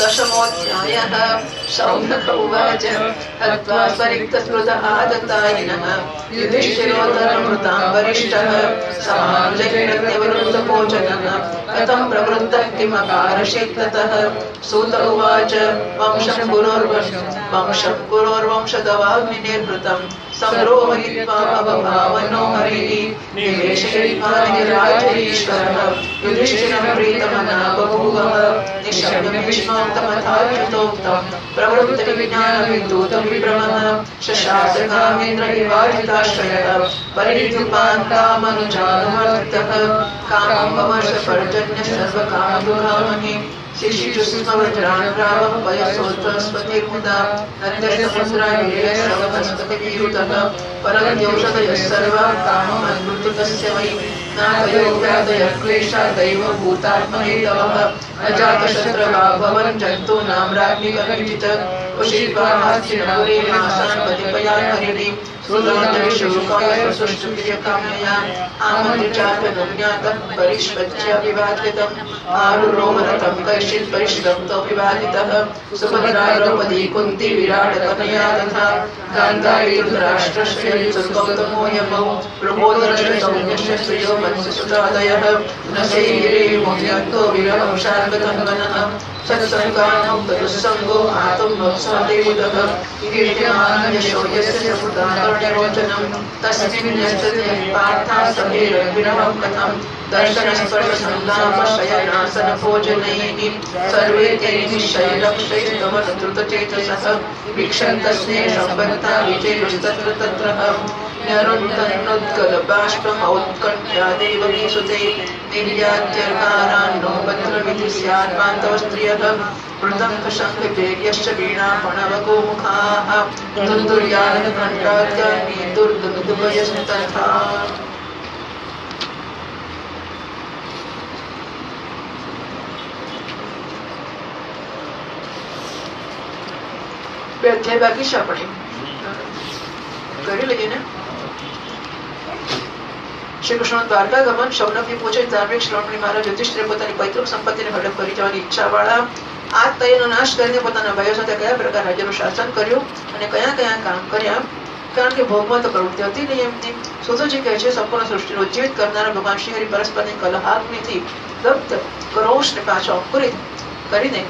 दशमोऽध्यायः। शौनक उवाच हत्वा परिक्तस्मृतः आदतायिनः युधिष्ठिरोदरमृतां वरिष्ठः समाजैर्निवृत्तभोजनः कथं प्रवृत्तः किमकारशीत् ततः। सूत उवाच वंशं गुरोर्वंशदवाग्निर्भृतं संरोहयित्वा भवभावनो हरिः निवेशयित्वा निराजरीश्वरः युधिष्ठिरं प्रीतमनः बभूवः निशम्य भीष्मोक्तमथाच्युतोक्तं प्रवृत्तविज्ञानविद्युतं विभ्रमः शशासकामेन्द्र विवाजिताश्रयः परिद्युपान् कामनुजानुवर्तितः कामवर्षपर्जन्य सर्वकामदुरामहि शिशिजुस्मवज्रानुरावः पयसोत्तरस्पतिर्मुदा नद्यसमुद्रायुरेयसवहस्ततिविरुतः परद्योषधयः सर्वाः काममन्मृत्युकस्य वै नागयोगादयः क्लेशादैव भूतात्महेतवः अजातशत्रवा भवन् जन्तूनां राज्ञिकनिचित उषित्वाहास्तिनपुरे मासान् पतिपयान् हरिणि सुदान्तविशोकाय सुष्टुप्रियकाम्यया आमन्त्रिचापनं ज्ञातं परिष्वज्य विवादितम् आरुरोहरतं कैश्चित् परिष्कृतो विवादितः सुभद्राद्रौपदी कुन्ती विराटकनया तथा गान्धारी धृतराष्ट्रश्रेयुसुगौतमो यमौ प्रबोधनश्रेयसौम्यस्य श्रियो मत्स्यसुतादयः न शैरे मोह्यन्तो विरहं शार्गतं गणः सत्सङ्गानोक्तदुस्सङ्गो आतुं वत्सदेवुदः कीर्त्यमानयशो यस्य सुताकर्ण्यरोचनं तस्मिन् यस्तते पार्था सभेरविरहं कथं दर्शनस्पर्शसन्धापशयनासनभोजनैः सर्वे ते निश्चयलक्ष्यैस्तवनुद्रुतचेतसः वीक्षन्तस्ने सम्बन्धा विजयस्तत्र तत्रः न्यरुन्तन्नोत्कलबाष्पमौत्कण्ठ्यादेव वीसुते निर्यात्यर्कारान्नो पत्रविधि स्यात्मान्तव स्त्रियः मृदङ्गशङ्खपेर्यश्च वीणापणवगोमुखाः दुन्दुर्यानकण्ठाद्यानि दुर्गमिदुभयस्तथा। અધ્યાય બાકી છે આપણે કરી લઈએ ને। શ્રી કૃષ્ણ દ્વારકા ગમન શૌનકની પૂછે ધાર્મિક શ્રોમણી મહારાજ યુધિષ્ઠિરે પોતાની પૈતૃક સંપત્તિને હડપ કરી જવાની ઈચ્છા વાળા આ તયનો નાશ કરીને પોતાના ભાઈઓ સાથે કયા પ્રકાર રાજ્યનું શાસન કર્યું અને કયા કયા કામ કર્યા, કારણ કે ભોગમાં તો પ્રવૃત્તિ હતી નહીં એમની। સુતોજી કહે છે સંપૂર્ણ સૃષ્ટિને ઉજ્જીવિત કરનારા ભગવાન શ્રી હરિ પરસ્પરની કલહાગ્નિથી દગ્ધ કરોશને પાછો અંકુરિત કરીને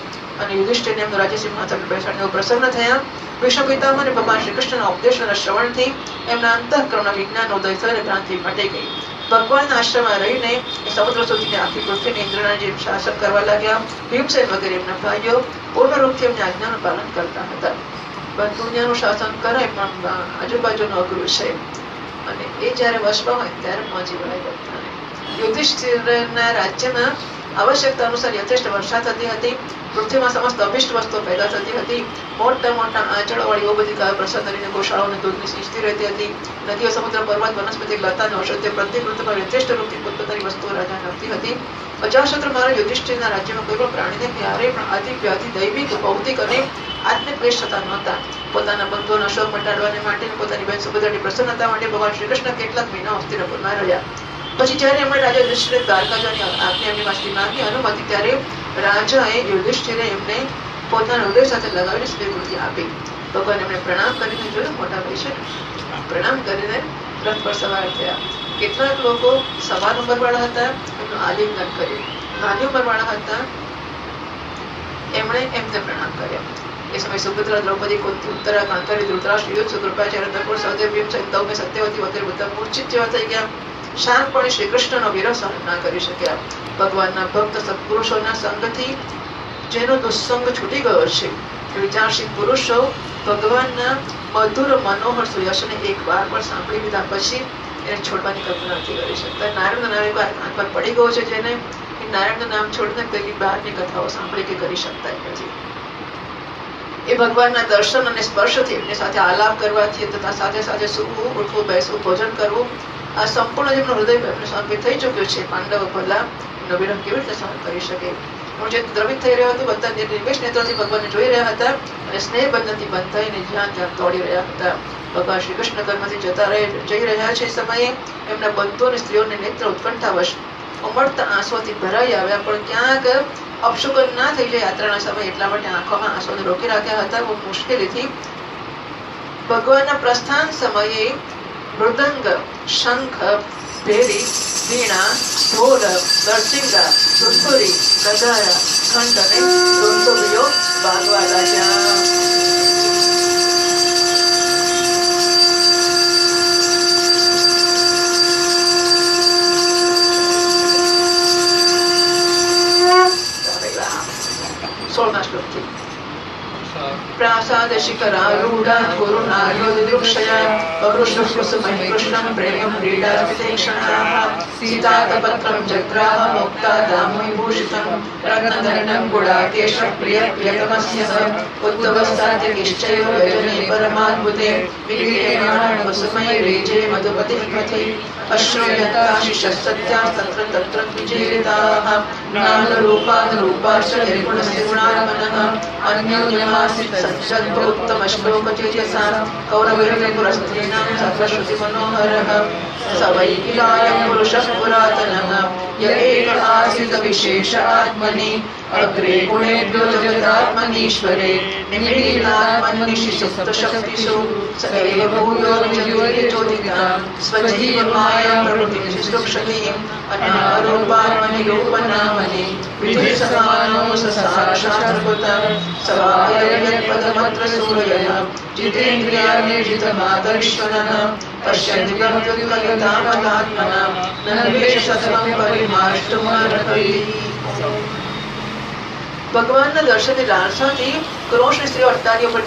અને યુધિષ્ઠિરને એમનું રાજ્યસિંહાસન પર બેસાડીને પ્રસન્ન થયા। ભીષ્મ પિતામહ અને ભગવાન શ્રી કૃષ્ણના ઉપદેશના શ્રવણથી એમના અંતઃકરણના વિજ્ઞાન ઉદય થઈને ભ્રાંતિ મટી ગઈ। ભગવાનના આશ્રમમાં રહીને એ સમુદ્ર સુધીને આખી પૃથ્વીને ઇન્દ્રના જેમ શાસન કરવા લાગ્યા। ભીમસેન વગેરે એમના ભાઈઓ પૂર્ણ રૂપથી એમની આજ્ઞાનું પાલન કરતા હતા। પણ દુનિયાનું શાસન કરાય પણ આજુબાજુનું અઘરું છે અને એ જ્યારે વશમાં હોય ત્યારે પહોંચી વળાય બધાને। યુધિષ્ઠિરના રાજ્યમાં આવશ્યકતા અનુસાર યથેષ્ટ વર્ષા થતી હતી। પૃથ્વીમાં સમસ્ત અભિષ્ટ વસ્તુઓ પેદા થતી હતી। મોટા મોટા આંચળોવાળી બધી ગાયો પ્રસન્ન કરીને ગોશાળાઓને દૂધની સિંચતી રહેતી હતી। નદીઓ, સમુદ્ર, પર્વત, વનસ્પતિ, લતા અને ઔષધ્ય પ્રત્યેક ઋતુમાં યથેષ્ટ રૂપથી પોતપોતાની વસ્તુઓ રાજાને આપતી હતી। અજાતશત્રુ મહારાજ યુધિષ્ઠિરના રાજ્યમાં કોઈ પણ પ્રાણીને ક્યારેય પણ આદિ વ્યાધિ દૈવિક, ભૌતિક અને આત્મિક ક્લેશ થતા નહોતા। પોતાના બંધુઓનો શોક મટાડવાને માટે પોતાની બહેન સુભદ્રાની પ્રસન્નતા માટે ભગવાન શ્રી કૃષ્ણ કેટલાક મહિના હસ્તિનાપુરમાં રહ્યા। પછી જયારે એમણે રાજા યુધિષ્ઠિરે દ્વારકા જવાની આજ્ઞા એમની પાસેથી માંગી અનુમતિ, ત્યારે રાજાએ યુધિષ્ઠિરે એમને પોતાના હૃદય સાથે લગાવીને સ્વીકૃતિ આપી। ભગવાન એમણે પ્રણામ કરીને જોયું મોટા ભાઈ છે, પ્રણામ કરીને રથ પર સવાર થયા। કેટલાક લોકો સવાર ઉંમર વાળા હતા, એમનું આલિંગન કર્યું। નાની ઉંમર વાળા હતા, એમણે એમને પ્રણામ કર્યા। એ સમય સુભદ્રા, દ્રૌપદી, કુંતી, ઉત્તરા, કાંતારી, ધૃતરાષ્ટ્ર, યુદ્ધ, કૃપાચાર્ય, નકુળ, સહદેવ, ભીમસેન, દૌમ્ય, સત્યવતી વગેરે બધા મૂર્છિત જેવા થઈ ગયા। શાંતપણે શ્રી કૃષ્ણનો વિરહ સહન ના કરી શક્યા। ભગવાનના ભક્ત સત્પુરુષોના સંગથી જેનો દુસ્સંગ છૂટી ગયો છે એ વિચારશીલ પુરુષો ભગવાનના મધુર મનોહર સુયશને એક વાર પણ સાંભળી લીધા પછી એને છોડવાની કલ્પના નથી કરી શકતા। નારાયણનું નામ એકવાર કાન પર પડી ગયો છે જેને નારાયણનું નામ છોડીને કઈ બહારની કથાઓ સાંભળી કે કરી શકતા નથી। એ ભગવાનના દર્શન અને સ્પર્શથી એમની સાથે આલાપ કરવાથી તથા સાથે સાથે સૂવું, ઉઠવું, બેસવું, ભોજન કરવું, આ સંપૂર્ણ જેમનું હૃદય એમને સમર્પિત થઈ ચુક્યું છે। પાંડવ ભલા એમનો વિરહ કેવી રીતે સહન કરી શકે? હું જે દ્રવિત થઈ રહ્યો હતો બધા નિર્વેશ નેત્રોથી ભગવાનને જોઈ રહ્યા હતા અને સ્નેહ બંધનથી બંધ થઈને જ્યાં ત્યાં દોડી રહ્યા હતા। ભગવાન શ્રી કૃષ્ણ કર્મથી જઈ રહ્યા છે સમયે એમના બંધુ અને સ્ત્રીઓને નેત્ર ઉત્કંઠાવશ ઉમળતા આંસુઓથી ભરાઈ આવ્યા, પણ ક્યાંક અપશુકન ના થઈ જાય યાત્રાના સમય એટલા માટે આંખોમાં આંસુને રોકી રાખ્યા હતા. બહુ મુશ્કેલીથી ભગવાનના પ્રસ્થાન સમયે મૃદંગ, શંખ, ભેરી, વીણા, ઢોલ, નરસિંગા, સુરસુરી, નગારા, ઘંટ અને રોંદોબીઓ વાગવા લાગ્યા. प्रासाद शिखरारूढ़ा गुरुनार्योदिदृक्षया अवृष्णकुसुमः कृष्णं प्रेम क्रीडा विदेक्षणाः सीतातपत्रं जग्राह मुक्ता दामविभूषितं रत्नधरणं गुडाकेशः प्रियतमस्य उद्धवस्थात्यकिश्चैव व्यजने परमाद्भुते विलीयमाण कुसुमैरेजे मधुपतिः अश्रूयताशिषः सत्यास्तत्र तत्र विजेताः नामरूपानुरूपाश्च निर्गुणस्य गुणात्मनः अन्योन्यमासीत् सज्जद्भोक्तमश्लोकचेतसा कौरवैर्यपुरस्त्रीणां सत्त्वश्रुतिमनोहरः स वै किलायं पुरुषः पुरातनः य एक आसीत् विशेष आत्मनि अग्रे गुणेभ्यो जगदात्मनीश्वरे निमीलितात्मनिशिष्टशक्तिषु स एव भूयो निजोदिता स्वजीवमाया प्रकृतिं शुश्रूषणीम् अनारूपात्मनिरूपनामनि विधिसमानो स साक्षात्कृतः स वायव्यत्पदमत्र सूर्यः जितेन्द्रियार्जितमादर्शनः पश्यन्ति गहद्विकलतामदात्मना न द्वेषसत्वं परिमाष्टुमर्हति. ભગવાનના દર્શનની લાલસાથી ક્રોશની સ્ત્રીઓ અટ્ટારીઓ પર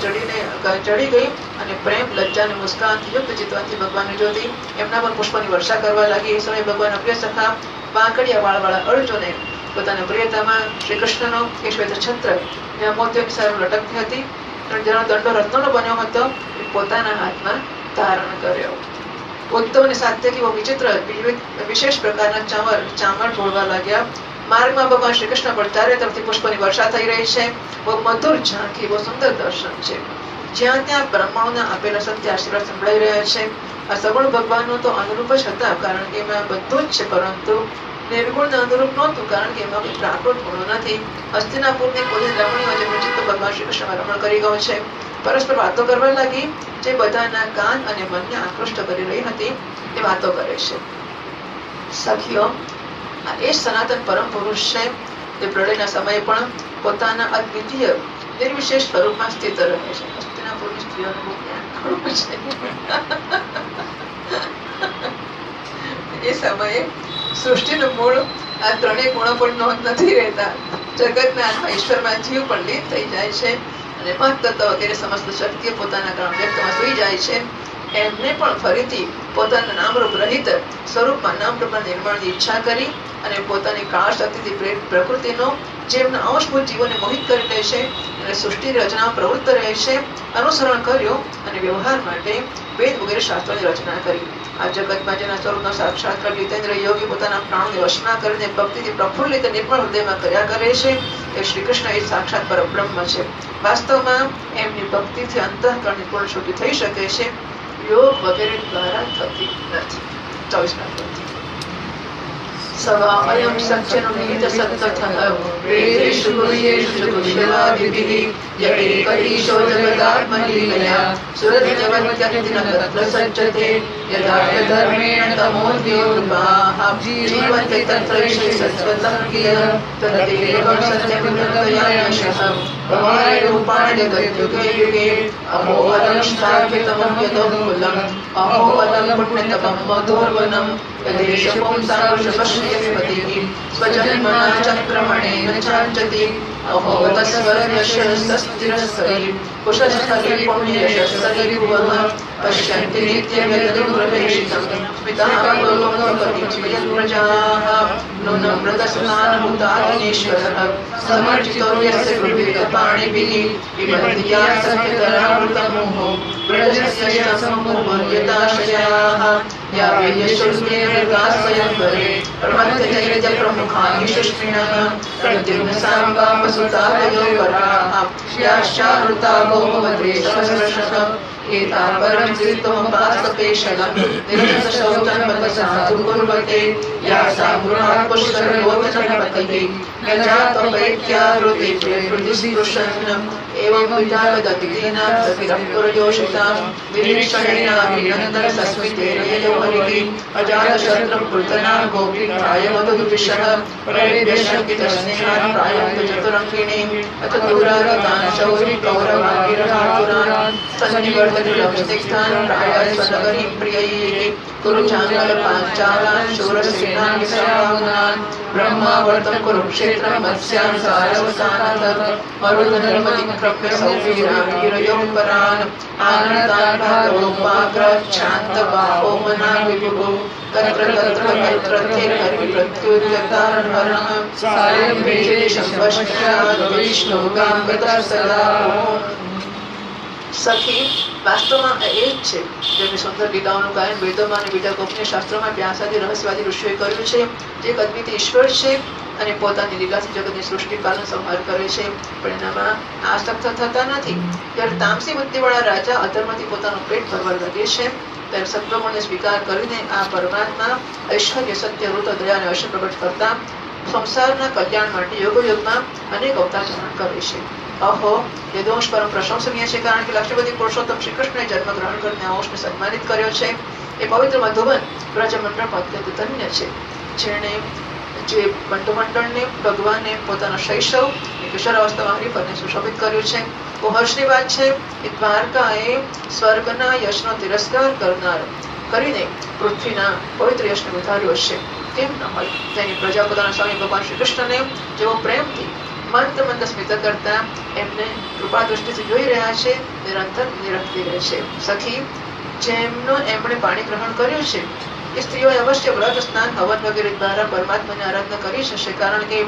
ચડી ગઈ અને પ્રેમ, લજ્જા અને મુસ્કાનથી યુક્ત ચિત્તવંતી ભગવાનને જોતી એમના પર પુષ્પની વર્ષા કરવા લાગી. એ સમયે ભગવાનના પ્રિય સખા વાંકડિયા વાળવાળા અર્જુને પોતાના પ્રિયતામાં શ્રી કૃષ્ણનો એ શ્વેત છત્ર જ્યાં મોતિયોની સારું લટકતી હતી અને જેનો દંડો રત્નનો બન્યો હતો એ પોતાના હાથમાં ધારણ કર્યો. ઉદ્ધવ અને સાત્યકી બહુ વિચિત્ર વિશેષ પ્રકારના ચામર ઢોળવા લાગ્યા. માર્ગમાં ભગવાન શ્રી કૃષ્ણ પર ચારે તરફથી પુષ્પની વર્ષા થઈ રહી છે. બહુ મધુર ઝાંખી, બહુ સુંદર દર્શન છે. જ્યાં ત્યાં બ્રાહ્મણોના આપેલા સત્ય આશીર્વાદ સંભળાઈ રહ્યા છે. આ સગુણ ભગવાનનો તો અનુરૂપ જ હતા કારણ કે એમાં બધું જ છે, પરંતુ નિર્ગુણને અનુરૂપ નહોતું કારણ કે એમાં પ્રાકૃત ગુણો નથી. હસ્તિનાપુરની કોઈ રમણીઓ જેમનું ચિત્ત ભગવાન શ્રી કૃષ્ણમાં રમણ કરી ગયો છે પરસ્પર વાતો કરવા લાગી જે બધાના કાન અને મનને આકૃષ્ટ કરી રહી હતી. એ વાતો કરે છે. સખીઓ, આ એ સનાતન પરમ પુરુષ છે તે પ્રલયના સમયે પણ પોતાના અદ્વિતીય નિર્વિશેષ સ્વરૂપમાં સ્થિત રહે છે. હસ્તિનાપુરની સ્ત્રીઓનું બહુ જ્ઞાન છે. એ સમયે સૃષ્ટિનું મૂળ આ ત્રણેય ગુણો પણ નોંધ નથી રહેતા. જગતના આત્મા ઈશ્વરમાં જીવ પણ લીન થઈ જાય છે અને પંચતત્વ વગેરે સમસ્ત શક્તિઓ પોતાના કામ વ્યક્તમાં સુઈ જાય છે. એમને પણ ફરીથી પોતાના નામરૂપ રહિત સ્વરૂપમાં નામરૂપના નિર્માણની ઈચ્છા કરી અને પોતાની કાળ શક્તિથી પ્રેરિત પ્રકૃતિનો જેમના અંશભૂત જીવોને મોહિત કરી લે છે અને સૃષ્ટિ રચના પ્રવૃત્ત રહે છે અનુસરણ કર્યું અને વ્યવહાર માટે વેદ વગેરે શાસ્ત્રોની રચના કરી. આ જગતમાં જેના સ્વરૂપનો સાક્ષાત્કાર જીતેન્દ્ર યોગી પોતાના પ્રાણોને વશમાં કરીને ભક્તિથી પ્રફુલ્લિત નિર્મળ હૃદયમાં કર્યા કરે છે એ શ્રી કૃષ્ણ એ સાક્ષાત પરબ્રહ્મ છે. વાસ્તવમાં એમની ભક્તિથી અંતઃકરણની પૂર્ણ શુદ્ધિ થઈ શકે છે, યોગ વગેરે દ્વારા થતી નથી. 24 સવા અયમ સત્યનો નિહિત સત્તથઃ વેદેષુ ગુહ્યેષુ ગુહ્યવાદિભિઃ ય એકઈશો જગદાત્મલીલયા સુરજ્યવત્યક્તિન તત્ર સજ્જતે યદા ધર્મેણ તમોદ્યો નૃપાઃ જીવન્તિ તત્રૈષ સત્વતં કિલ તદેવં સત્યમિમૃતયાનશઃ ભવાય રૂપાણ્ય ગત્યુગે યુગે અહોવરં શ્રાવ્યતમં યદોકુલં અહોવરં પુણ્યતમં મધોર્વનં यदेशपुंसावशपश्यतिः स्वजन्मना चक्रमणेन चाञ्चति अहोवतस्वर्यशस्तिरस्सरि कुशस्थले पुण्ययशस्सरि भुवः पश्यन्ति नित्यव्यदुर्प्रवेशितं स्मितावलोकपतिं प्रजाः नूनमृतस्नानभूताग्नीश्वरः समर्जितो यस्य गृहीतपाणिभिः पिबन्ति या सत्यतरामृतमोहो व्रजस्त्रियसम्मुपर्यताश्रयाः या वेद्यशुल्केन वृतास्वयंवरे प्रमथचैत्यप्रमुखानिशुष्मिणः प्रद्युम्नसाम्बापसुतावयोवराः याश्चावृता भौमवते सहस्रशः एतापरं चित्तमुपास्तपेशलम् निरन्तशौचन्मतसाधु कुर्वते या सा पुरात् पुष्करलोचनपतिः न जातवैत्यारुते हृदिस्पृशन् एवं विजावदतिदीनां विरीक्षणेनाभिनन्दनसस्मितेरययो हरिः अजातशत्रं पुर्तनां गोपीठाय मधुविषः परेभ्यशङ्कितस्नेहान् प्रायं चतुरङ्गिणीम् अथ दूरागतान् शौरी कौरवागिरहातुरान् सन्निवर्तनिलंस्तिग्धान् प्रायाय स्वनगरीं प्रियैः कुरु चाङ्गलपाञ्चालान् शूरसेनान् विसर्वामुनान् ब्रह्मावर्तं कुरुक्षेत्रं मत्स्यां सारवसानतः मरुधर्मदिक्रम्य सौवीरावीरयोः परान् आनतान् भागवोपाग्रच्छान्तबाहो मना विभुः तत्र तत्र तत्रत्ये हरिप्रत्युद्यतारणः सायं भेषेशं पश्चात् विष्णुगां गतः सदा સખી વાસ્તવમાં એ જ છે જેમની સુંદર લીલાઓનું ગાયન વેદોમાં અને બીજા ગોપનીય શાસ્ત્રોમાં વ્યાસાદી રહસ્યવાદી ઋષિઓએ કર્યું છે જે એક અદ્વિતીય ઈશ્વર છે અને પોતાની લીલાથી જગતની સૃષ્ટિ પાલન સંહાર કરે છે પણ એનામાં આસક્ત થતા નથી. જ્યારે તામસી બુદ્ધિવાળા રાજા અધર્મથી પોતાનું પેટ ભરવા લાગે છે ત્યારે સત્વગુણને સ્વીકાર કરીને આ પરમાત્મા ઐશ્વર્ય સત્ય વૃત દયા અને ઐશ્વર્ય પ્રગટ કરતા સંસારના કલ્યાણ માટે યોગયોગમાં અનેક અવતાર ધારણ કરે છે. અહો યદોંશ પરમ પ્રશંસનીય છે કારણ કે લક્ષ્મીપતિ પુરુષોત્તમ શ્રી કૃષ્ણએ જન્મ ગ્રહણ કરીને આ અંશને સન્માનિત કર્યો છે. એ પવિત્ર મધુબન બ્રજમંડળ અત્યંત ધન્ય છે જેણે જે બંધુમંડળને ભગવાને પોતાના શૈશવ કિશોરાવસ્થામાં હરિપદને સુશોભિત કર્યું છે. બહુ હર્ષની વાત છે કે દ્વારકાએ સ્વર્ગના યશનો તિરસ્કાર કરનાર કરીને પૃથ્વીના પવિત્ર યશને વધાર્યો છે. કેમ ન હોય? તેની પ્રજા પોતાના સ્વામી ભગવાન શ્રી કૃષ્ણને જેવો પ્રેમથી મંદ મંદ સ્મિત કરતા એમને કૃપા દૃષ્ટિથી જોઈ રહ્યા છે નિરંતર નિરખતી રહે છે. સખી જેમનો એમણે પાણી ગ્રહણ કર્યું છે એ સ્ત્રીઓએ અવશ્ય વ્રત સ્નાન હવન વગેરે દ્વારા પરમાત્માની આરાધના કરી શકશે કારણ કે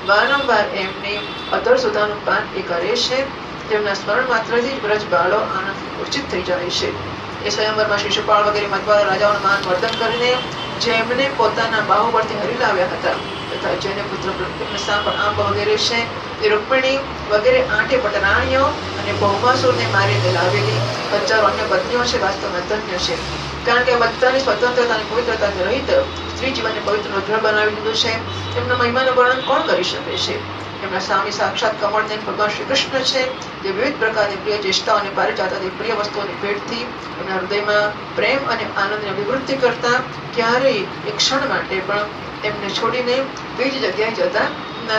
વારંવાર એમની અધર સુધાનું પાન એ કરે છે. તેમના સ્મરણ માત્રથી જ વ્રજ બાળો આનંદથી મૂર્છિત થઈ જાય છે. એ સ્વયંવરમાં શિશુપાળ વગેરે મતવાળા રાજાઓનું માન વર્ધન કરીને જેમને પોતાના બાહુ પરથી હરી લાવ્યા હતા તથા જેને પુત્ર આંબ વગેરે છે એ રૂકમિણી વગેરે 8 પટરાણીઓ અને ભૌમાસુરને મારીને લાવેલી 1000 અન્ય પત્નીઓ છે. વાસ્તવમાં ધન્ય છે કારણ કે બધાની સ્વતંત્રતા અને પવિત્રતાને રહિત સ્ત્રી જીવનને પવિત્ર ઉજ્જવળ બનાવી દીધું છે. તેમના મહિમાનું વર્ણન કોણ કરી શકે છે? એમના સ્વામી સાક્ષાત કમળદેવ ભગવાન શ્રી કૃષ્ણ છે જે વિવિધ પ્રકારની પ્રિય ચેષ્ટાઓ અને પારિજાતાની પ્રિય વસ્તુઓની ભેટથી એમના હૃદયમાં પ્રેમ અને આનંદની અભિવૃદ્ધિ કરતા ક્યારેય એક ક્ષણ માટે પણ એમને છોડીને બીજી જગ્યાએ જતા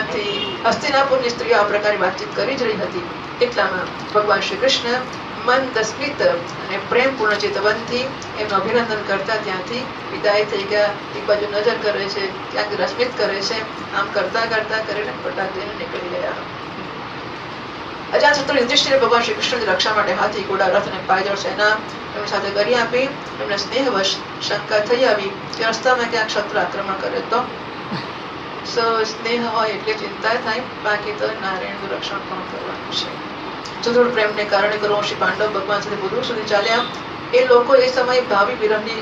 નથી. હસ્તિનાપુરની સ્ત્રીઓ આ પ્રકારે વાતચીત કરી જ રહી હતી એટલામાં ભગવાન શ્રી કૃષ્ણ મંદ સ્મિત અને પ્રેમપૂર્ણ ચેતવનથી એમનું અભિનંદન કરતા ત્યાંથી વિદાય થઈ ગયા. એક બાજુ નજર કરે છે, ક્યાંક રસ્મિત કરે છે, આમ કરતા કરતા કરીને ફટાક દઈને નીકળી ગયા. અજાતશત્રુ યુધિષ્ઠિરે ભગવાન શ્રી કૃષ્ણની રક્ષા માટે હાથી, ઘોડા, રથ અને પાયદળ સેના એમની સાથે કરી આપી. એમને સ્નેહવશ શંકા થઈ આવી કે રસ્તામાં ક્યાંક શત્રુ આક્રમણ કરે તો સ્નેહ હોય એટલે ચિંતા થાય, બાકી તો નારાયણનું રક્ષણ પણ કરવાનું છે. સુદૃઢ પ્રેમને કારણે કરુવંશી પાંડવ ભગવાન સાથે બુદ્ધ સુધી ચાલ્યા. એ લોકો એ સમયે ભાવિ વિરહની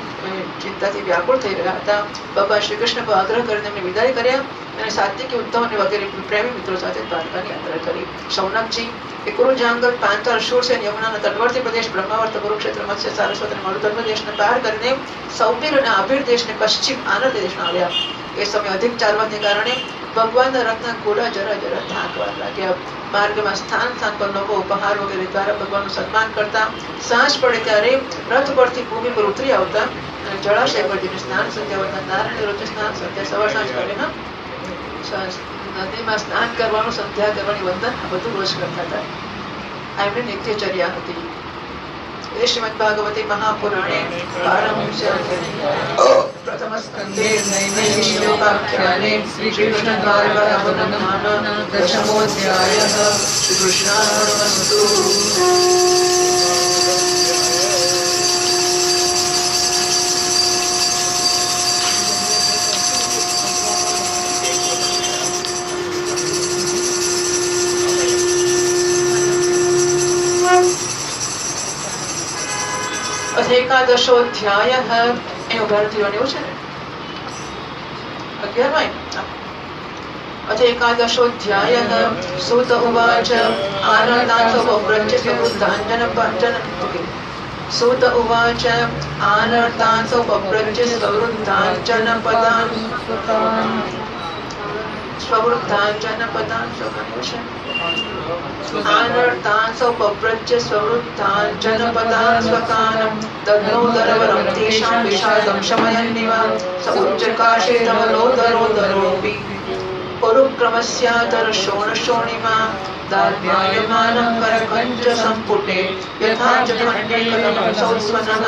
ચિંતાથી વ્યાકુળ થઈ રહ્યા હતા. ભગવાન શ્રી કૃષ્ણ પર આગ્રહ કરીને એમને વિદાય કર્યા અને સાત્વિકી ઉદ્ધવ અને વગેરે પ્રેમી મિત્રો સાથે દ્વારકાની યાત્રા કરી. શૌનકજી એ કુરુજાંગલ, પાંચાળ, શૂરસેન, યમુનાના તટવર્તી પ્રદેશ, બ્રહ્માવર્ત, કુરુક્ષેત્ર, મત્સ્ય, સારસ્વત અને મરુધર્મ દેશને પાર કરીને સૌબીર અને આભીર દેશને પશ્ચિમ આનંદ દેશમાં આવ્યા. એ સમય અધિક ચાલવાને કારણે ભગવાનના રથના ઘોડા જરા જરા થાકવા લાગ્યા. માર્ગમાં સ્થાન સ્થાન પર લોકો ઉપહાર વગેરે દ્વારા ભગવાનનું સન્માન કરતા. સાંજ પડે ત્યારે રથ પરથી ભૂમિ પર ઉતરી આવતા અને જળાશય પર જઈને સ્નાન સંધ્યા વખત નારાયણ રોજ સ્નાન સંધ્યા સવાર સાંજ કરીને નદીમાં સ્નાન કરવાનું, સંધ્યા કરવાની, વંદન આ બધું રોજ કરતા હતા. આ એમની નિત્યચર્યા હતી. એ શ્રીમદ ભાગવતી મહાપુરાણે પ્રથમ સ્કંદે નૈમિષયોપાખ્યાને શ્રી કૃષ્ણ દ્વારકાવર્ણન દશમોધ્યાયઃ. શ્રી કૃષ્ણાર્પણમસ્તુ. एकादशोऽध्यायः एव भारतीयोने એવું છે ને 11 अथ एकादशोऽध्यायः सूत उवाच आनर्तान्सोपव्रज्य स्ववृद्धाञ्जन सूत उवाच आनर्तान्सोपव्रज्य स्ववृद्धाञ्जनपदान् आनर्तान्सोपव्रज्य स्ववृद्धाञ्जनपदान् स्वकानं तद्नोदरवरं तेषां विषादं शमयन्निव समुच्चकाशेतमलोदरोदरोऽपि परुक्रमस्यादर्शोणशोणिमा दार्ढ्यायमानं करकञ्च सम्पुटे यथा जघन्ये कदमंसौस्वनः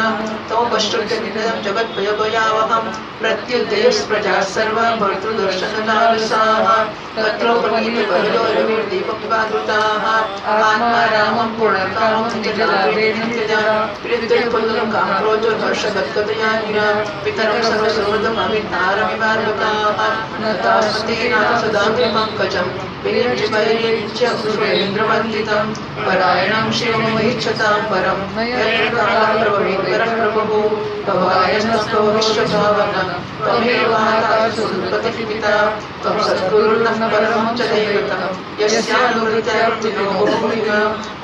तमपश्रुत्य निनदं जगद्भयभयावहं प्रत्युदयस्प्रजाः सर्वा भर्तृदर्शनलालसाः तत्रोपनीतकरयोरविर्दीपमिवादृताः आत्मारामं पूर्णकामं निजलाभेनत्यजा प्रियद्वैपुल्लं कामक्रोधोर्हर्षगद्गदया गिरा पितरं सर्वसर्वदमभिन्नारमिवार्वकाः नतास्मतेनाथ सदाग्रिपङ्कजं विलिञ्चिपैलिञ्च सुरेन्द्रवन्दितं परायणं शिवमहिच्छतां परं यत्र कालप्रभवेद्वरः प्रभुः भवायस्तव विश्वभावनं त्वमेवाकाशसुरपतिः पिता त्वं सद्गुरुर्नः परमं च दैवतं यस्यानुहृतयर्थिनो भूमिः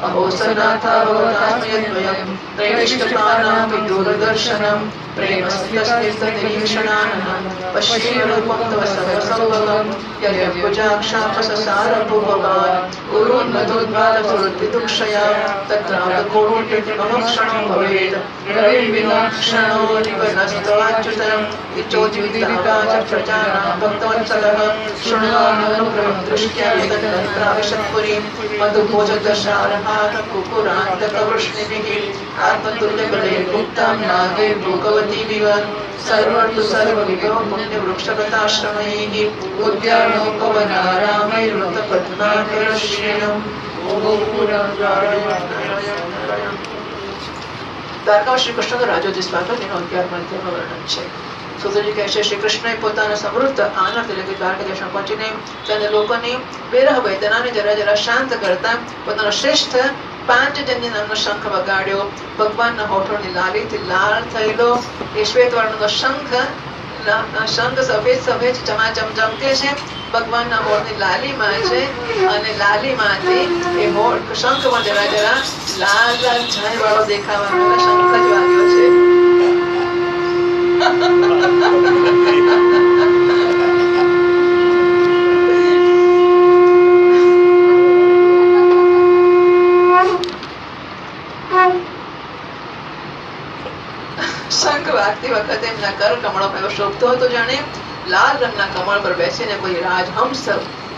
अहो सनाथा भवतास्मयद्वयं त्रैविष्टपानापि दूरदर्शनं प्रेमस्यस्निग्धनिरीक्षणाननं पश्येरूपं तव सर्वसम्भवं यद्यभुजाक्षापससारभुववान् गुरून्मधुद्वालसुहृद्विदुक्षया तत्रापकोटिममक्षणं भवेत् रविर्विनाक्षणो निवनस्तवाच्युतम् इचोज्जीवितावाच प्रजानां भक्तवत्सलः शृण्वानुग्रहं दृष्ट्या यदन्नप्राविशत्पुरीं मधुभोजदशारहाः कुकुरान्तकवृष्णिभिः आत्मतुल्यबलैर्गुप्तां नागैर्भोगवतीमिव सर्वन्तु सर्वविभव पुण्यवृक्षगताश्रमैः उद्यानोपवनारामैर्वृतपद्माकरश्रेणम् દ્વારકામાં શ્રી કૃષ્ણનો રાજ્યોદિસ પાત્ર તેનો 11મા અધ્યાયમાં વર્ણન છે. સુતજી કહે છે શ્રી કૃષ્ણએ પોતાના સમૃદ્ધ આનંદ એટલે કે દ્વારકા દેશમાં પહોંચીને તેને લોકોની બેરહ વેદનાને જરા જરા શાંત કરતા પોતાનો શ્રેષ્ઠ પાંચજન્ય નામનો શંખ વગાડ્યો. ભગવાનના હોઠોની લાલીથી લાલ થયેલો એ શ્વેત વર્ણનો શંખ સફેદ સફેદ ચમાચમ ચમકે છે. ભગવાનના હોઠની લાલીમાં છે અને લાલીમાંથી એ હોઠ શંખ પણ જરા જરા લાલ લાલ છાય વાળો દેખાવા શંખ જ વાગ્યો છે. શંખ વાગતી વખતે એમના કર કમળોમાં એવો શોભતો હતો જાણે લાલ રંગના કમળ પર બેસીને કોઈ રાજહંસ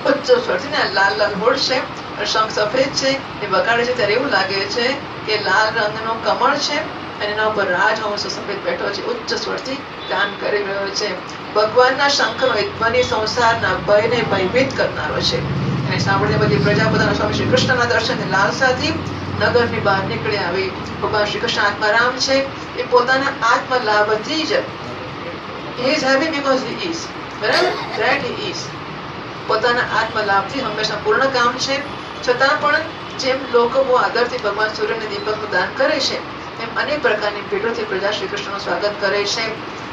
ઉચ્ચ સ્વરથી લાલ લાલ હોઠ છે અને શંખ સફેદ છે એ વગાડે છે ત્યારે એવું લાગે છે કે લાલ રંગનો કમળ છે અને એના ઉપર રાજહંસ સફેદ બેઠો છે, ઉચ્ચ સ્વરથી ગાન કરી રહ્યો છે. ભગવાનના શંખનો ધ્વનિ સંસારના ભયને ભયભીત કરનારો છે. અને સાંભળીને બધી પ્રજા પોતાના સ્વામી શ્રી કૃષ્ણના દર્શનની લાલસાથી નગરની બહાર નીકળી આવી. ભગવાન શ્રી કૃષ્ણ આત્મારામ છે એ પોતાના આત્મલાભથી જ he is happy because he is, બરાબર, that he is. પોતાના આત્મલાભથી હંમેશા પૂર્ણ કામ છે. છતાં પણ જેમ લોકો બહુ આદરથી ભગવાન સૂર્યને દીપકનું દાન કરે છે એમ અનેક પ્રકારની ભેટોથી પ્રજા શ્રી કૃષ્ણનું સ્વાગત કરે છે.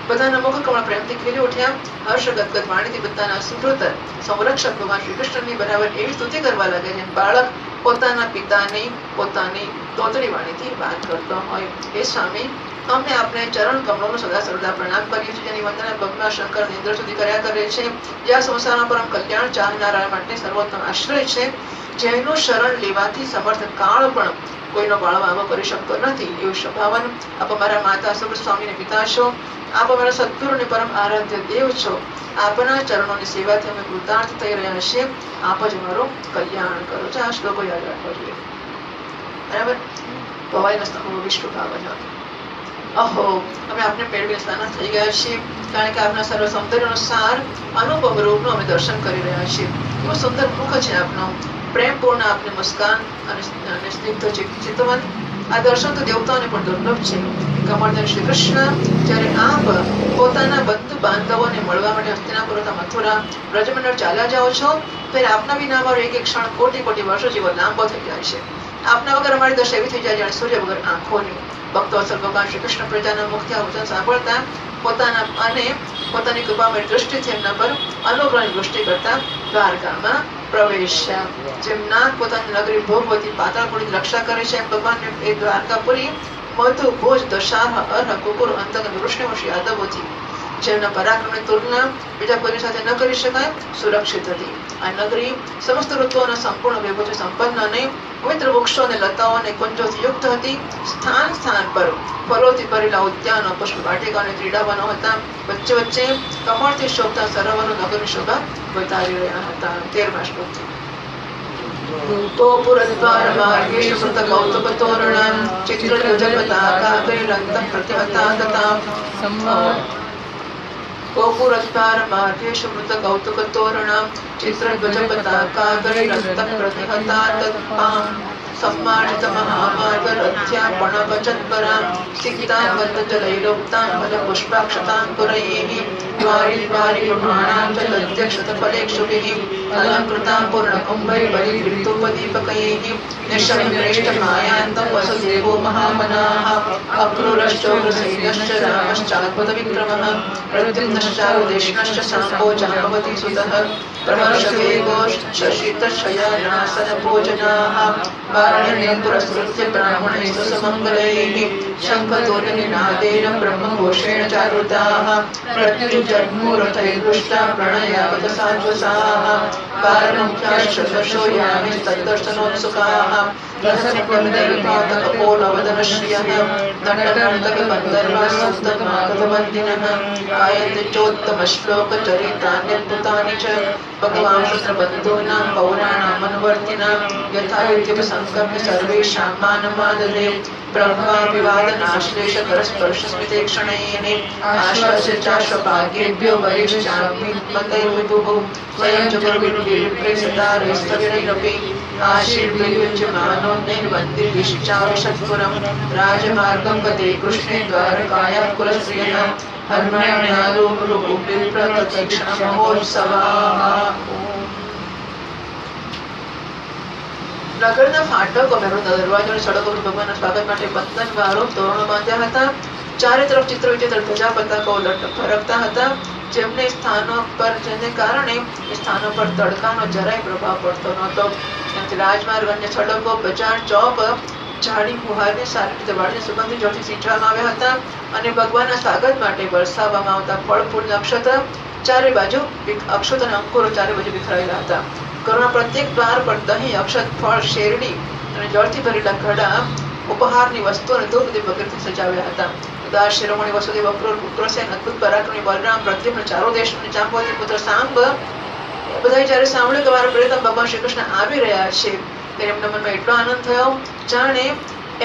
બધાના મુખ કમળ પ્રેમથી ખીલી ઉઠ્યા. હર્ષ ગદગદ વાણીથી બધાના સુહૃદ સંરક્ષક ભગવાન શ્રી કૃષ્ણની બરાબર એવી સ્તુતિ કરવા લાગે જેમ બાળક પોતાના પિતાની પોતાની તોતરી વાણીથી વાત કરતો હોય. હે સ્વામી, અમે આપણે ચરણ કમળોનો સદા સર્વદા પ્રણામ કરીએ છીએ, જેની વંદના ભગવાન શંકર ઇન્દ્ર સુધી કર્યા કરે છે. જ્યાં સંસારમાં પરમ કલ્યાણ ચાહનારા માટે સર્વોત્તમ આશ્રય છે. જેનું શરણ લેવાથી સમર્થ કાળ પણ કોઈનો બાળવાવો કરી શકતો નથી. એવું સ્વભાવન આપ અમારા માતા સર્વ સ્વામી ને પિતા છો. આપ અમારા સદગુરુ ને પરમ આરાધ્ય દેવ છો. આપના ચરણોની સેવાથી અમે કૃતાર્થ થઈ રહ્યા છીએ. આપ જ અમારું કલ્યાણ કરો છો. આ શ્લોકો યાદ રાખવા જોઈએ, બરાબર. ભવાઈના સ્તંભો વિશ્વ ભાવન. અહો, અમે આપને મેળવીને સ્નાન થઈ ગયા છીએ, કારણ કે આપના સર્વ સૌંદર્યનો સાર અનુપમ રૂપનું અમે દર્શન કરી રહ્યા છીએ. કેવું સુંદર મુખ છે આપનું, પ્રેમપૂર્ણ આપની મુસ્કાન અને સ્નિગ્ધ ચિતવન. આ દર્શન તો દેવતાઓને પણ દુર્લભ છે. કમળધર શ્રી કૃષ્ણ, જ્યારે આપ પોતાના બંધુ બાંધવોને મળવા માટે હસ્તિનાપુર તથા મથુરા બ્રજમંડળ ચાલ્યા જાઓ છો, ત્યારે આપના વિના અમારો એક એક ક્ષણ કોટી કોટી વર્ષો જેવો લાંબો થઈ જાય છે. આપના વગર અમારી દશા એવી થઈ જાય જાણે સૂર્ય વગર આંખોની. ભક્તવત્સલ ભગવાન શ્રી કૃષ્ણ પ્રજાના મુખથી આ વચન સાંભળતા પોતાની કૃપામય દ્રષ્ટિથી એમના પર અનુગ્રહની દૃષ્ટિ કરતા દ્વારકામાં પ્રવેશ્યા. જેમ નાગ પોતાની નગરી ભોગવતી પાતાળપુરીની રક્ષા કરે છે એમ ભગવાન એ દ્વારકાપુરી મધુ ભોજ દશાહ અર્હ કુકુર અંતક વૃષ્ણિવંશી યાદવોથી જેમના પરાક્રમની તુલના બીજા કોઈ સાથે ન કરી શકાય સુરક્ષિત હતી. આ નગરી સમસ્ત ઋતુઓના સંપૂર્ણ વૈભવથી સંપન્ન અને પવિત્ર વૃક્ષો અને લતાઓ અને કુંજોથી યુક્ત હતી. સ્થાન સ્થાન પર ફળોથી ભરેલા ઉદ્યાનો, પુષ્પ વાટિકા અને ક્રીડાવનો હતા. વચ્ચે વચ્ચે કમળથી શોભતા સરોવરો નગરની શોભા વધારી રહ્યા હતા. 13મા શ્લોક. ગોપુરદ્વારમાર્ગેષુ કૌતુકતોરણં ચિત્રધ્વજપતાકાગ્રૈરન્તઃ પ્રતિહતા તથા गोपुरद्वारमार्गेषु मृतकौतुकतोरणं चित्रध्वजपताकाग्रैरन्तः प्रतिहता तत्पां सम्मानितमहामार्गरथ्यां पणवचत्परां सिक्तां फलपुष्पाक्षताङ्कुरैः द्वारिद्वारिगृहाणां च दध्यक्षतफलेक्षुभिः अलङ्कृतां पूर्णकुम्भैर्बलिर्तोपदीपकैः निशम्येष्टमायान्तं वसुदेवो महामनाः अक्रूरश्चोग्रसेनश्च रामश्चाद्भुतविक्रमः प्रद्युम्नश्चारुदेष्णश्च साम्बो जाम्बवती सुतः प्रहर्षवेगोश्च शशितशयनासनभोजनाः वारणेन पुरस्कृत्य ब्राह्मणैस्तु समङ्गलैः शङ्खतोरणनिनादेन ब्रह्मघोषेण चारुताः प्रत्युजग्मुरथैर्दुष्टा प्रणयागतसाध्वसाः वारणमुख्याश्चशो यामिस्तद्दर्शनोत्सुकाः रसनिकटकपोलवदनश्रियः नटनर्तकगन्धर्वासुस्तमागतवन्दिनः गायन्ति चोत्तमश्लोकचरितान्यद्भुतानि च भगवांसुत्रबन्धूनां पौराणामनुवर्तिनां यथा विद्युपसङ्कम्य सर्वेषां मानमाददे ब्रह्माभिवादनाश्लेषकरस्पर्शस्मिते आश्वास्य चाश्वभाग्येभ्यो वरिष्ठाभिमतैर्विभुः स्वयं चतुर्विप्रेसतारैस्तविरैरपि आशीर्वयुज्यमानोन्नैर्वन्दिभिश्चाविशत्पुरं राजमार्गं गते कृष्णे द्वारकायां कुलश्रियः हर्म्याणारूपविप्रतीक्षणमहोत्सवाः. નગરના ફાટકો દરવાજો સડકો પર ભગવાનના સ્વાગત માટે બંધનવાળો તોરણો બાંધ્યા હતા. ચારે તરફ ચિત્ર વિચિત્ર ધજા પતાકાઓ ફરકતા હતા. જેમને સ્થાનો પર જેને કારણે સ્થાનો પર તડકાનો જરાય પ્રભાવ પડતો નહોતો. રાજમાર્ગ અને સડકો, બજાર, ચોક ઝાડી ફુહારને સારી રીતે વાળીને સુગંધી જળથી સિંચવામાં આવ્યા હતા અને ભગવાનના સ્વાગત માટે વરસાવવામાં આવતા ફળ ફૂલ નક્ષત્ર ચારે બાજુ અક્ષત અને અંકુરો ચારે બાજુ વિખરાયેલા હતા. ઘરના પ્રત્યેક દ્વાર પર દહીં, અક્ષત, ફળ, શેરડી અને જળથી ભરેલા ઘડા, ઉપહારની વસ્તુઓ અને ધૂપ દીપ વગેરેથી સજાવ્યા હતા. ઉદાર શિરોમણી વસુદેવ, અક્રૂર, ઉગ્રસેન, અદ્ભુત પરાક્રમી બલરામ, પ્રદ્યુમ્ન, ચારુદેશ અને જાંબવતી પુત્ર સાંબ બધાએ જયારે સાંભળ્યું કે મારા પ્રિયતમ ભગવાન શ્રી કૃષ્ણ આવી રહ્યા છે ત્યારે એમના મનમાં એટલો આનંદ થયો જાણે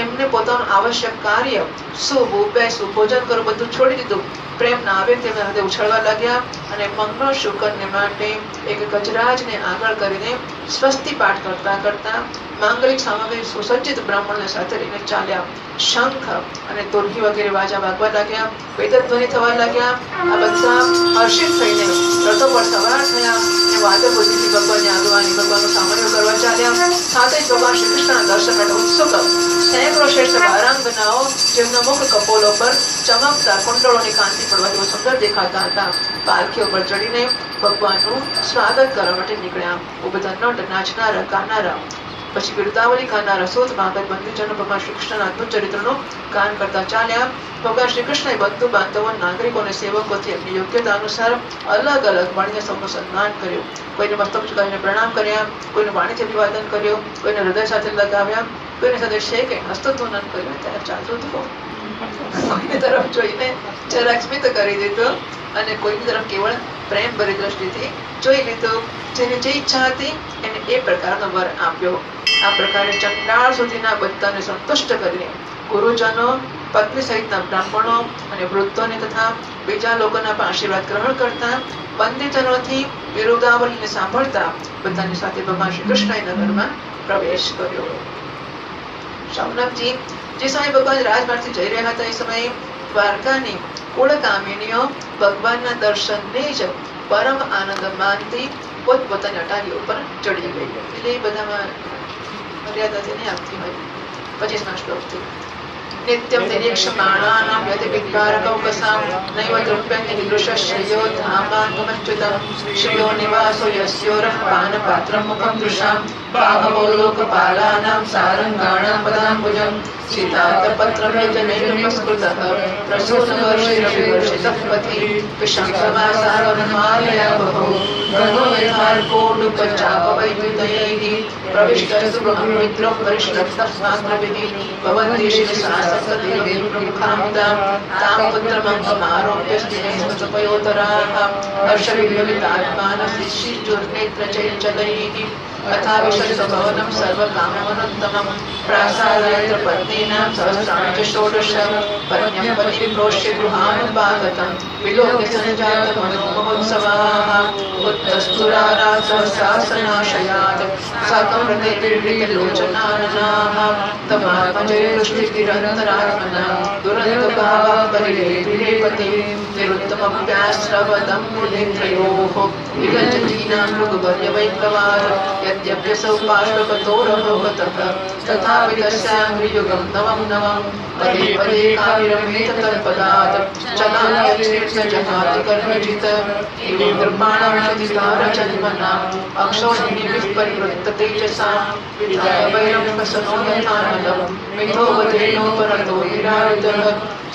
એમને પોતાનું આવશ્યક કાર્ય, સૂવું, બેસવું, ભોજન કરવું બધું છોડી દીધું. પ્રેમના આવેગ તેમના હૃદય ઉછળવા લાગ્યા અને મંગળ શુકરને માટે એક ગજરાજને આગળ કરીને સ્વસ્તિ પાઠ કરતા કરતા માંગલિક સામગ્રી સુસજ્જિત બ્રાહ્મણને સાથે લઈને ચાલ્યા. શંખ અને તુર્કી વગેરે વાજા વાગવા લાગ્યા, વેદધ્વનિ થવા લાગ્યા. આ બધા હર્ષિત થઈને રથો પર સવાર થયા અને વાદળ બુદ્ધિથી ભગવાનની આગવાની ભગવાનનું સામાન્ય કરવા ચાલ્યા. સાથે જ ભગવાન શ્રી કૃષ્ણના દર્શન માટે ઉત્સુક સેંકડો શ્રેષ્ઠ વારાંગનાઓ જેમના મુખ કપોલો પર ચમકતા કુંડળોની કાંતિ પડવાથી સુંદર દેખાતા હતા પાલખીઓ પર ચડીને ભગવાનનું સ્વાગત કરવા માટે નીકળ્યા. બધા નટ, નાચનારા, ગાનારા, પછી બિરુદાવલી ગાનારા, સૂત, ભાગત, બંધુજનો ભગવાન શ્રી કૃષ્ણના અદ્ભુત ચરિત્રનું ગાન કરતા ચાલ્યા. ભગવાન શ્રી કૃષ્ણએ બંધુ બાંધવો, નાગરિકો અને સેવકોથી એમની યોગ્યતા અનુસાર અલગ અલગ મળીને સૌનું સન્માન કર્યું. કોઈને મસ્તક ઝુકાવીને પ્રણામ કર્યા, કોઈને વાણીથી અભિવાદન કર્યું, કોઈને હૃદય સાથે લગાવ્યા, કોઈને સાથે શેકે હસ્તધૂનન કર્યું. ત્યારે ચાલતું હતું કોઈને તરફ જોઈને જરાક સ્મિત કરી દીધું અને કોઈની તરફ કેવળ પ્રેમ ભરી દ્રષ્ટિથી જોઈ લીધું. જેની જે ઈચ્છા હતી એને એ પ્રકારનો વર આપ્યો. આ પ્રકારે ચંડાળ સુધીના બધાને સંતુષ્ટ કરીને ગુરુજનો, પત્ની સહિતના બ્રાહ્મણો અને વૃદ્ધોને તથા બીજા લોકોના પણ આશીર્વાદ ગ્રહણ કરતા બંદીજનોથી બિરુદાવલીને સાંભળતા બધાની સાથે ભગવાન શ્રી કૃષ્ણએ નગરમાં પ્રવેશ કર્યો. શૌનકજી જે સમયે ભગવાન રાજમાર્ગથી જઈ રહ્યા હતા એ સમયે દ્વારકાની કુળકામિનીઓ ભગવાનના દર્શનને જ પરમ આનંદ માનતી પોતપોતાની અટારીઓ ઉપર ચડી ગઈ. એટલે એ બધામાં મર્યાદાથી નહીં આવતી હોય. 25મા શ્લોકથી नित्यं निरीक्षमाणानां यदि विद्वारकौकसां नैव द्रव्यन्ति विदृशश्रियो धामागमच्युतं श्रियो निवासो यस्योरः पानपात्रं मुखं दृशां बाहवो लोकपालानां सारङ्गाणां पदाम्बुजं सीतातपत्रव्यजनैरुपस्कृतः प्रसूनवर्षिरविवर्षितः पथि विशङ्खमासावनमालया बहो गणो यथार्कोडुपचापवैद्युतैः प्रविष्टस्तु गृहं मित्रो परिष्टस्तः मात्रभिः भवन्ति शिवशासकदेवप्रमुखां तां पुत्रमङ्गमारोप्य स्नेहसुपयोतराः हर्षविललितात्मानः शिशिर्जुर्नेत्रचञ्चलैः अथा विशस्तभवनं सर्वकाममनोत्तमं प्रासादयत्रपत्नीनां सहस्राणि च षोडश पत्न्यं पतिं प्रोष्य गृहानुपागतं विलोक्य सञ्जातमनोमहोत्सवाः उत्तस्तुरारासहस्रासनाशयात् साकं हृदयविलोचनाननाः तमात्मजयदृष्टितिरन्तरात्मना दुरन्तभावः परिलेपति निरुत्तमभ्यास्रवदं मुनित्रयोः विगजतीनां मृगवर्यवैप्लवात् यद्यप्यसौ पार्श्वगतोरभवतः तथापि तस्याङ्घ्रियुगं नवं नवं पदे पदे काव्यमेत तत्पदात् चलायच्छेत्सजहाति कर्मजित् इवेन्द्रपाणविषतितारजन्मनाम् अक्षोहिणीभिः परिवृत्ततेजसां विधाय वैरं वसनो यथानलं मिथोवधेनोपरतो विराजितः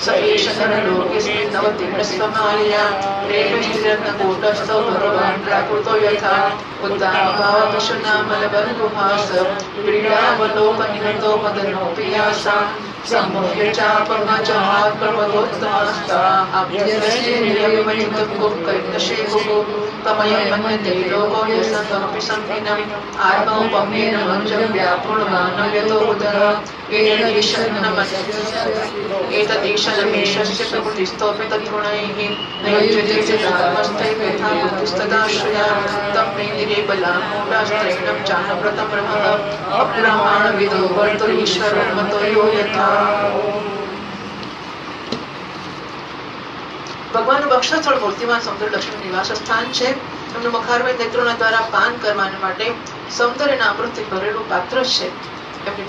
स एष नरलोकेऽस्मिन् नवतीर्णस्वमायया प्रेमश्रीरत्नकूटस्थौ भगवान् प्राकृतो यथा उद्दामभावपशुनामलबन्धुहास क्रीडावलोकनिहतो मदनोऽपि यासां सम्मोह्य चापमजहात्प्रमदोत्तमास्ताभ्यस्येयमिवचितं तमयं मन्यते लोको यसन्तमपि संविनम् आत्मौपम्येन मञ्चं व्यापूर्णमानं यतो उदरः एतदीशनमेषस्य प्रकृतिस्थोऽपि तद्गुणैः नयुज्यते चिदात्मस्थैर्यथा बुद्धिस्तदाश्रया तं प्रेन्दिरे बलामूलास्त्रैणं चानव्रतं रमः अप्रामाणविदो वर्तुरीश्वरं मतो यो यथा। ભગવાનનું બક્ષસ્થળ મૂર્તિમાન સૌંદર્ય લક્ષ્મી નિવાસ સ્થાન છે. એમનું મખારમય નેત્રોના દ્વારા પાન કરવા માટે સૌંદર્યના અમૃતથી ભરેલું પાત્ર છે. એમની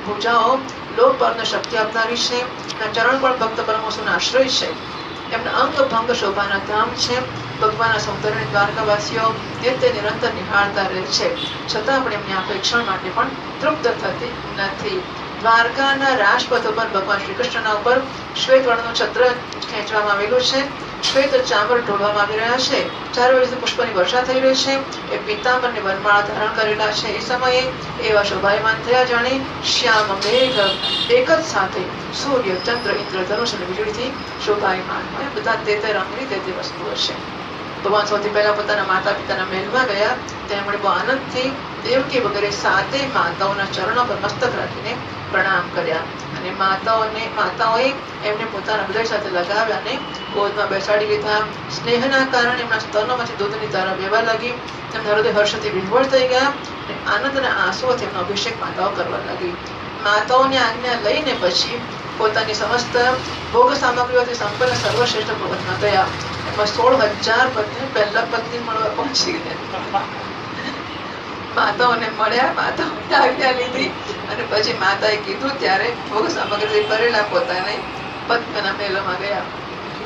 ભુજાઓ લોક પરના શક્તિ આપનારી છે. એમના ચરણ પણ ભક્ત પરમહંસોના આશ્રય છે. એમના અંગ ભંગ શોભાના ધામ છે. ભગવાનના સૌંદર્યને દ્વારકાવાસીઓ નિત્ય નિરંતર નિહાળતા રહે છે. છતાં પણ એમની આંખો ક્ષણ માટે પણ તૃપ્ત થતી નથી. દ્વારકાના રાજપથ ઉપર ભગવાન શ્રી કૃષ્ણના ઉપર શ્વેત વર્ણનું છત્ર ખેંચવામાં આવેલું છે. શ્વેત ચામર ઢોળવામાં આવી રહ્યા છે. ચારે બાજુ પુષ્પની વર્ષા થઈ રહી છે. એ પીતાંબર ને વનમાળા ધારણ કરેલા છે. એ સમયે એવા શોભાયમાન થયા જાણે શ્યામ મેઘ એક જ સાથે સૂર્ય ચંદ્ર ઇન્દ્ર ધનુષ અને વીજળીથી શોભાયમાન હોય. બધા તે રંગની તે વસ્તુઓ છે. ભગવાન સૌથી પહેલા પોતાના માતા પિતાના મહેલમાં ગયા. તેમણે બહુ આનંદથી દેવકી વગેરે સાતે માતાઓના ચરણો પર મસ્તક રાખીને પ્રણામ કર્યા અને માતાઓએ એમને પોતાના હૃદય સાથે લગાવ્યા અને ગોદમાં બેસાડી લીધા. સ્નેહના કારણે એમના સ્તનોમાંથી દૂધની ધારા વહેવા લાગી. તેમના હૃદય હર્ષથી વિહ્વળ થઈ ગયા અને આનંદના આંસુઓથી એમનો અભિષેક માતાઓ કરવા લાગી. માતાઓની આજ્ઞા લઈને પછી પોતાની સમસ્ત ભોગ સામગ્રીઓથી સંપન્ન સર્વશ્રેષ્ઠ ભવનમાં ગયા. એમાં 16,000 પત્ની પહેલા પત્ની મળવા પહોંચી ગયા. માતાઓને મળ્યા, માતાઓને આજ્ઞા લીધી અને પછી માતાએ કીધું ત્યારે ભોગ સામગ્રી ભરેલા પોતાને પત્નીના મહેલમાં ગયા.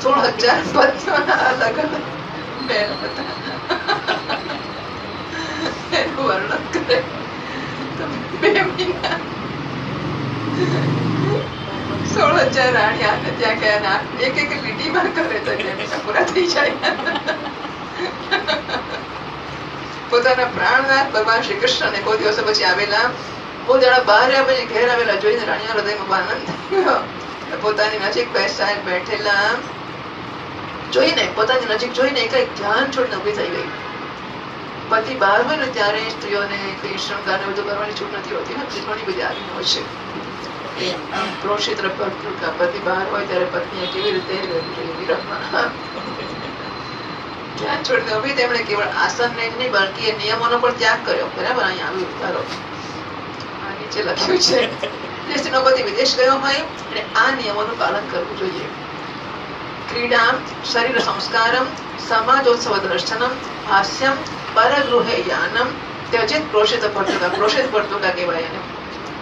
16,000 પત્નીઓના અલગ અલગ મહેલ હતા. એનું વર્ણન કરે 2 મહિના 16,000 રાણી આને ત્યાં ગયા. એક એક લીટીમાં કરે તો 2 મહિના પૂરા થઈ જાય. પોતાના પ્રાણનાથ ભગવાન શ્રી કૃષ્ણ કોઈ દિવસ પછી આવેલા. બહુ જણા બહાર રહ્યા પછી ઘેર આવેલા જોઈને રાણીના હૃદયમાં આનંદ થયો. પોતાની નજીક બેઠેલા જોઈને પોતાની નજીક જોઈને કઈક ધ્યાન છોડીને ઉભી થઈ ગઈ. પતિ બહાર હોય ને ત્યારે સ્ત્રીઓને કઈ શૃંગાર ને બધું કરવાની છૂટ નથી હોતી. ઘણી બધી આવી હોય છે. પ્રોષિત પતિ બહાર હોય ત્યારે પત્નીએ કેવી રીતે વિરહમાં ધ્યાન છોડીને ઉભી. તેમણે કેવળ આસન નહીં બલકી એ નિયમોનો પણ ત્યાગ કર્યો. બરાબર, અહીંયા આવ્યું ઉતારો નીચે લખ્યું છે જે સ્ત્રીનો પતિ વિદેશ ગયો હોય અને આ નિયમોનું પાલન કરવું જોઈએ. ક્રીડા શરીર સંસ્કારમ સમાજોત્સવ દર્શનમ હાસ્યમ પરગૃહે યાનમ ત્યજિત પ્રોષિત ભર્તુકા. પ્રોષિત ભર્તુકા કહેવાય એને.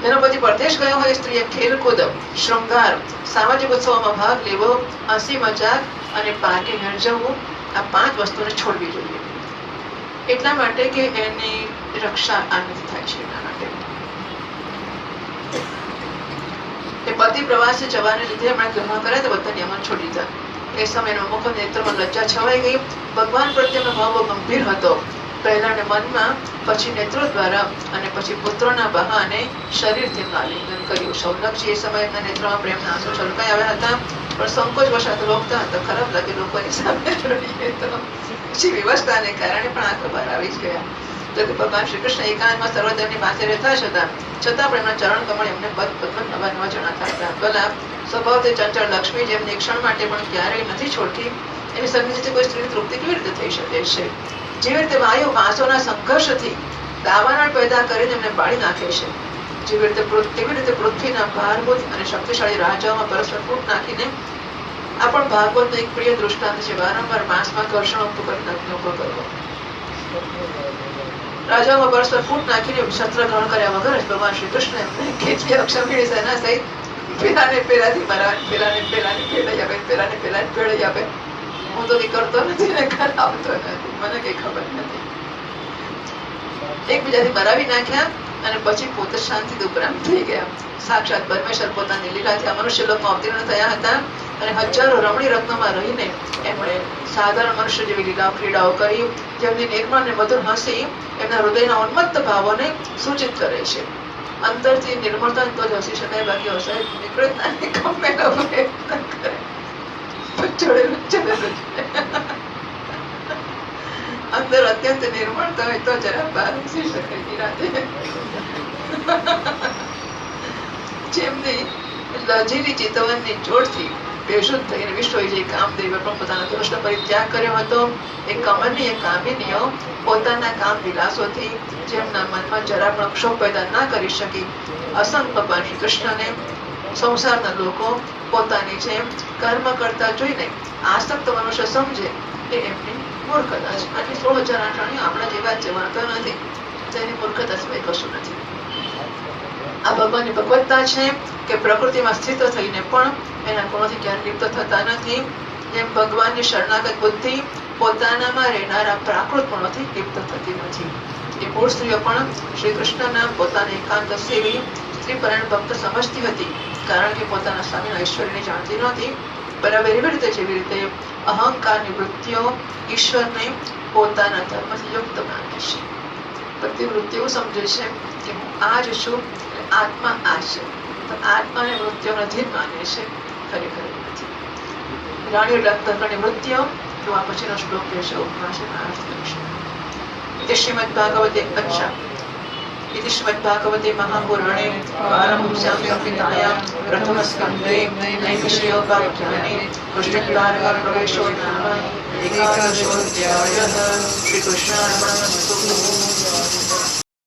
જેનો પતિ પરદેશ ગયો હોય સ્ત્રીએ ખેલકૂદ, શૃંગાર, સામાજિક ઉત્સવોમાં ભાગ લેવો, હસી મજાક અને પાર્ટી મેળવવું, આ 5 વસ્તુને છોડવી જોઈએ. એટલા માટે કે એની રક્ષા આનંદ થાય છે. એના માટે એ પતિ પ્રવાસે જવાને લીધે એમણે ગ્રહણ કર્યા તો બધા નિયમો છોડી દીધા. એ સમયનો મુખ નેત્રમાં લજ્જા છવાઈ ગઈ. ભગવાન પ્રત્યેનો ભાવ ગંભીર હતો. પહેલા મનમાં, પછી નેત્રો દ્વારા અને પછી પુત્રોના બહાને શરીરથી આલિંગન કર્યું. સૌનકજી એ સમયે એમના નેત્રોમાં પ્રેમના આંસુ છલકાઈ આવ્યા હતા, પણ સંકોચ વશાત રોકતા હતા. ખરાબ લાગે લોકોની સામે રડીએ તો. પછી વ્યવસ્થાને કારણે પણ આંખો બહાર આવી જ ગયા. તો કે ભગવાન શ્રી કૃષ્ણ એકાંતમાં સર્વદેવની પાસે રહેતા જ હતા, છતાં પણ એમના ચરણ કમળ એમને પદ પદ્મ નવા નવા જણાતા હતા. ભલા સ્વભાવથી ચંચળ લક્ષ્મી જેમને ક્ષણ માટે પણ ક્યારેય નથી છોડતી, એની સન્નિધિથી કોઈ સ્ત્રીની તૃપ્તિ કેવી રીતે થઈ શકે છે? જેવી રીતે વાયુ વાંસોના સંઘર્ષથી દાવાનળ પેદા કરીને એમને બાળી નાખે છે, તેવી રીતે પૃથ્વીના ભારભૂત અને શક્તિશાળી રાજાઓમાં પરસ્પર ફૂટ નાખીને આ પણ ભાગવતનો એક પ્રિય દૃષ્ટાંત છે. વારંવાર માંસમાં ઘર્ષણ ઉભું કરીને અગ્નિ ઉભો કરવો. રાજાઓમાં પરસ્પર ફૂટ નાખીને શસ્ત્ર ગ્રહણ કર્યા વગર જ ભગવાન શ્રી કૃષ્ણ એમને કેટલી અક્ષમણી સેના સહિત પેલાને પેલાથી મારા પેલાને પેલાઈ આપે, પેલાને પેલા પેળાઈ આપે. હું તો કઈ કરતો નથી ને કરાવતો નથી, મને કઈ ખબર નથી. એકબીજાથી મરાવી નાખ્યા અને પછી પોતે શાંતિથી ઉપરાંત થઈ ગયા. સાક્ષાત પરમેશ્વર પોતાની લીલાથી આ મનુષ્ય લોકમાં અવતીર્ણ થયા હતા અને હજારો રમણી રત્નોમાં રહીને એમણે સાધારણ મનુષ્ય જેવી લીલાઓ ક્રીડાઓ કરી, જેમની નિર્મળ અને મધુર હસી એમના હૃદયના ઉન્મત્ત ભાવોને સૂચિત કરે છે. અંતરથી નિર્મળતા તો જ હસી શકાય, બાકી હસાય નીકળે અંદર અત્યંત નિર્મળતા હોય તો જરા બહાર હસી શકાય નિરાતે. જેમની લજીલી ચેતવનની જોડથી બેશુદ્ધ થઈને વિશ્વ વિજય કામદેવે પણ પોતાનો ધનુષ્નો પરિત્યાગ કર્યો હતો. એ કમનીય કામિનીઓ પોતાના કામ વિલાસોથી જેમના મનમાં જરા પણ ક્ષોભ પેદા ના કરી શકી, અસંગ ભગવાન શ્રી કૃષ્ણને સંસારના લોકો પોતાની જેમ કર્મ કરતા જોઈને આસક્ત મનુષ્ય સમજે એ એમની મૂર્ખતા છે. આટલી 16,000 આપણા જેવા જવાતો નથી, તેની મૂર્ખતા સિવાય કશું નથી. આ ભગવાનની ભગવત્તા છે કે પ્રકૃતિમાં સ્થિત થઈને પણ એના ગુણોથી ક્યારે લિપ્ત થતા નથી. જેમ ભગવાનની શરણાગત બુદ્ધિ પોતાનામાં રહેનારા પ્રાકૃત ગુણોથી લિપ્ત થતી નથી. એ મૂળ સ્ત્રીઓ પણ શ્રી કૃષ્ણના પોતાના એકાંત સેવી સ્ત્રીપરાયણ ભક્ત સમજતી હતી, કારણ કે પોતાના સ્વામીના ઐશ્વર્યને જાણતી નહોતી. બરાબર એવી રીતે જેવી રીતે અહંકારની વૃત્તિઓ ઈશ્વરને પોતાના ધર્મથી યુક્ત માને છે. બધી વૃત્તિ એવું સમજે છે કે હું આ જ છું, આત્મા આ છે, તો આત્માને વૃત્તિઓનો અધીન માને છે, ખરેખર નથી. રાણી લગ્નની વૃત્તિઓ તો આ પછીનો શ્લોક કહેશે ઉપમા છે इति श्रीमद्भागवते इति श्रीमद्भागवते महापुराणे पारमहंस्यां संहितायां प्रथमस्कन्धे नैमिषयोपाख्याने कृष्णलीलाप्रवेशो नाम 11 श्रीकृष्णार्पणमस्तु।